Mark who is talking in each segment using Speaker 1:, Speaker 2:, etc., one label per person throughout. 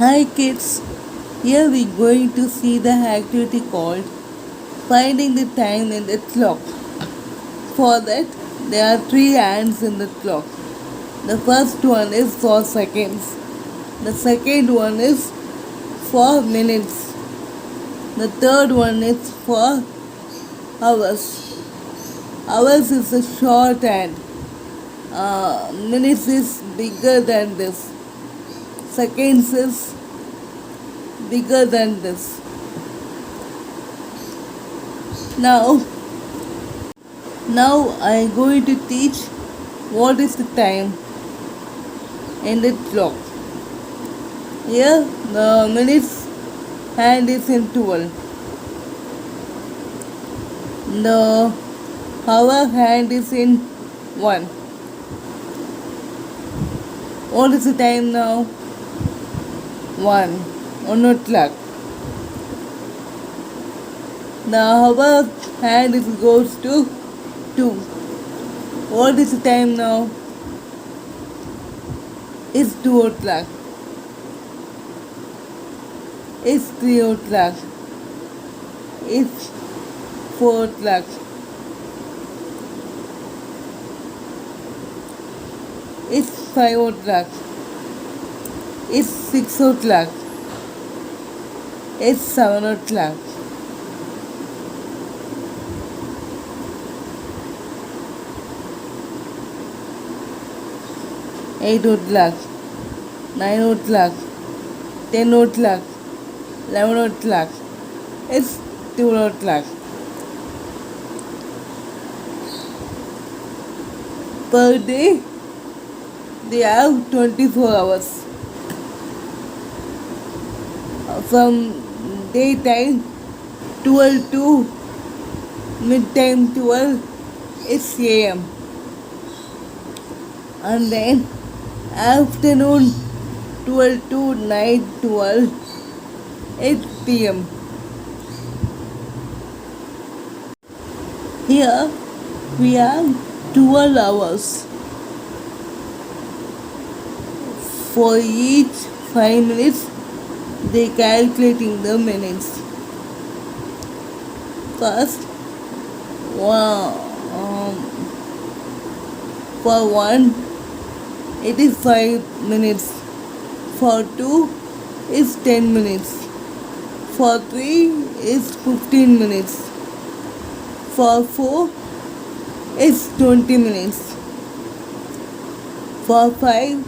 Speaker 1: Hi kids, here we're going to see the activity called Finding the Time in the Clock. For that, there are three hands in the clock. The first one is for seconds, the second one is for minutes, the third one is for hours. Hours is a short hand, minutes is bigger than this, seconds is bigger than this. Now, now I'm going to teach what is the time in the clock. Here, the minutes hand is in 12. The hour hand is in 1. What is the time now? 1 o'clock. The hour hand is goes to 2. What is the time now? It's 2 o'clock. It's 3 o'clock. It's 4 o'clock. It's 5 o'clock. It's 6 o'clock. It's 7 o'clock. Eight o'clock, 9 o'clock, 10 o'clock, 11 o'clock. It's 12 o'clock. Per day, they have 24 hours. From daytime 12 to midtime 12 is AM. And then afternoon 12 to night 12 8 p.m. Here we have 12 hours. For each 5 minutes they calculating the minutes. First, for 1 it is 5 minutes. For 2 is 10 minutes. For 3 is 15 minutes. For 4 is 20 minutes. For 5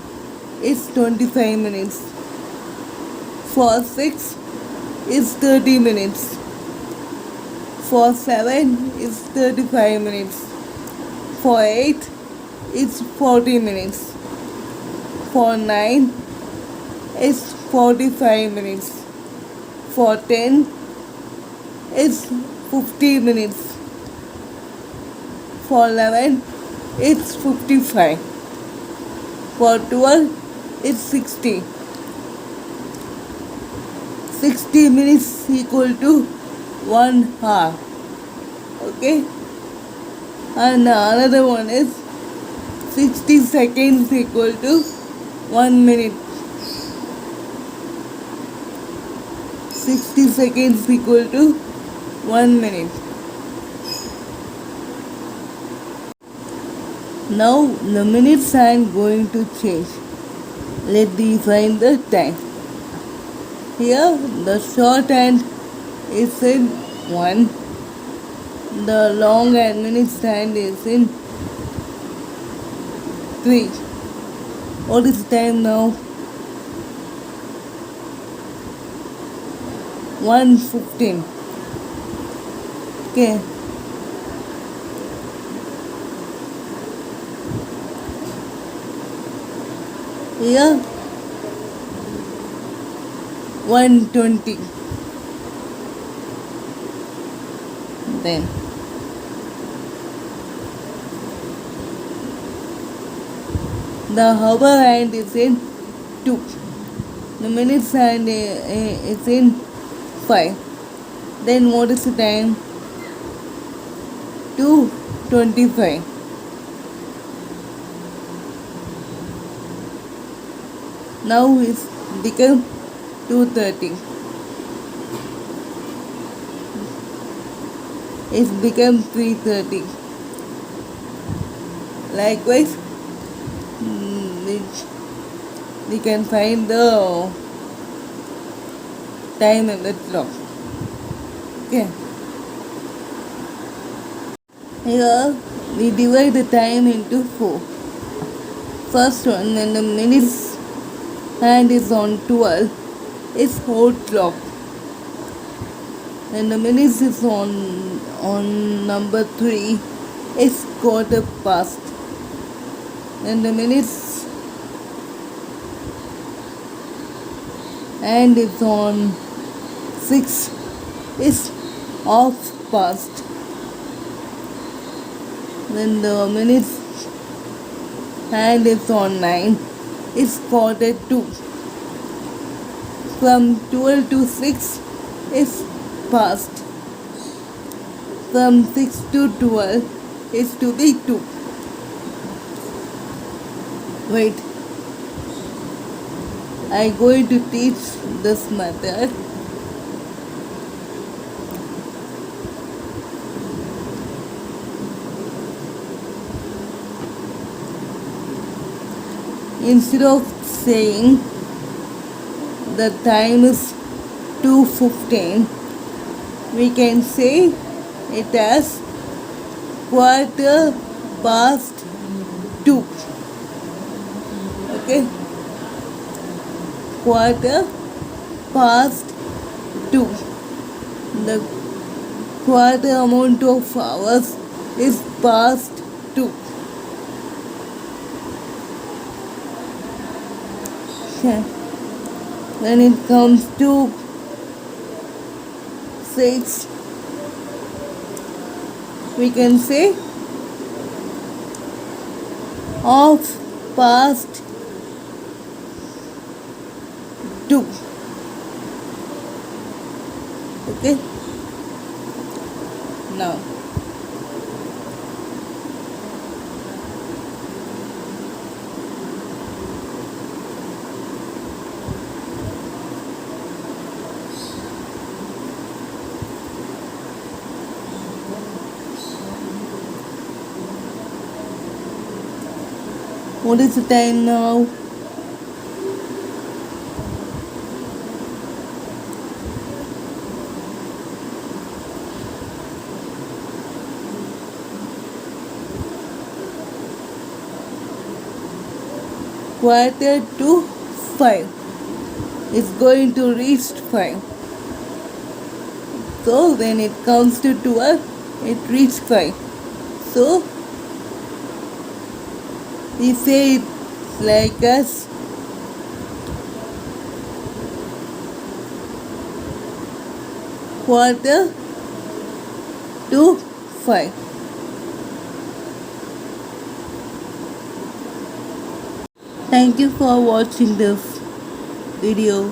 Speaker 1: is 25 minutes. For 6 is 30 minutes. For 7 is 35 minutes. For 8 is 40 minutes. For 9 is 45 minutes. For 10 is 50 minutes. For 11 it's 55. For 12 it's 60. 60 minutes equal to 1 hour. Okay? And another one is 60 seconds equal to 1 minute. 60 seconds equal to 1 minute. Now the minutes are going to change. Let's define the time. Here the short hand is in 1. The long and minutes hand is in 3. What is the time now? 1:15. Okay. Here 1:20. Then the hour hand is in 2. The minutes hand is in 5. Then what is the time? 2:25. Now it's become 2:30. It's become 3:30. Likewise, we can find the time in the clock. Okay. Here we divide the time into 4. First one, when the minutes hand is on 12, is whole clock. When the minutes is on number 3, is quarter past. When the minutes hand is on 6, is half past. When the minutes hand is on 9, is quarter to. From 12 to 6 is past. From 6 to 12 is to be 2. Wait, I'm going to teach this method. Instead of saying the time is 2:15, we can say it as quarter past 2. Okay? Quarter past 2. The quarter amount of hours is past 2. When it comes to 6, we can say half past 2. Okay? Now, what is the time now? Quarter to 5. It's going to reach 5. So when it comes to 12, it reaches 5. So we say it like as quarter to 5. Thank you for watching this video.